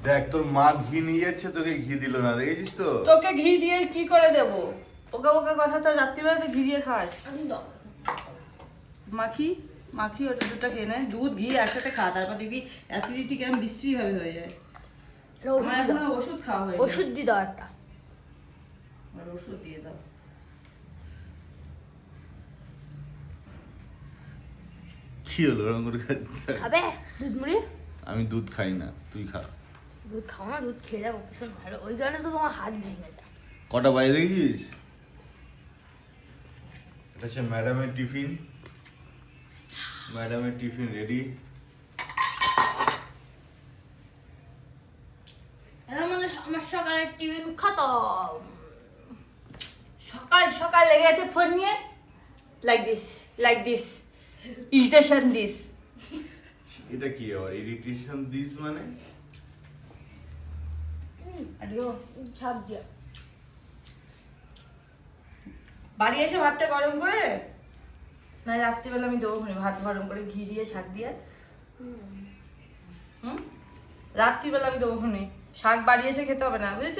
দেখ তোর মা ঘি নিয়ে যাচ্ছে, তোকে ঘি দিল না, দেখেছিস তো? তোকে ঘি দিয়ে কি করে দেবো? ওকে ওকে কথা তো রাত্রিবেলা তো ঘি দিয়ে খাস। মাখি মাখি ওটা দুটো খেয়ে নেয়, দুধ ঘি একসাথে খা, তারপর দেখবি অ্যাসিডিটি কেমন বিশ্রী ভাবে হয়ে যায়। আমার এখনো ওষুধ খাওয়া হয়নি। ওষুধ দি দাও একটা। আর ওষুধ দিয়ে দাও। কি হলো ওরকম করে খাচ্ছে? খাবে দুধ মুড়ি? আমি দুধ খাই না, তুই খা। দুধ খাও না, দুধ খেয়ে দেখো ভীষণ ভালো, ওই কারণে তো তোমার হাত ভেঙে যায়। কটা বাইরে দেখেছিস? এটা হচ্ছে ম্যাডামের টিফিন। ম্যাডামের টিফিন রেডি। আমার সকালের টিফিন খতম। সকাল সকাল লেগে আছে ফোন নিয়ে, লাইক দিস ইরিটেশন দিস। এটা কি আবার ইরিটেশন দিস মানে? আডিও ঝাঁক দিয়া বাড়ি এসে ভাতটা গরম করে, না রাত্রিবেলা আমি দেবো ভাত গরম করে ঘি দিয়ে শাক দিয়ে। রাত্রিবেলা আমি দেবো শাক বাড়ি এসে খেতে হবে না, বুঝেছিস?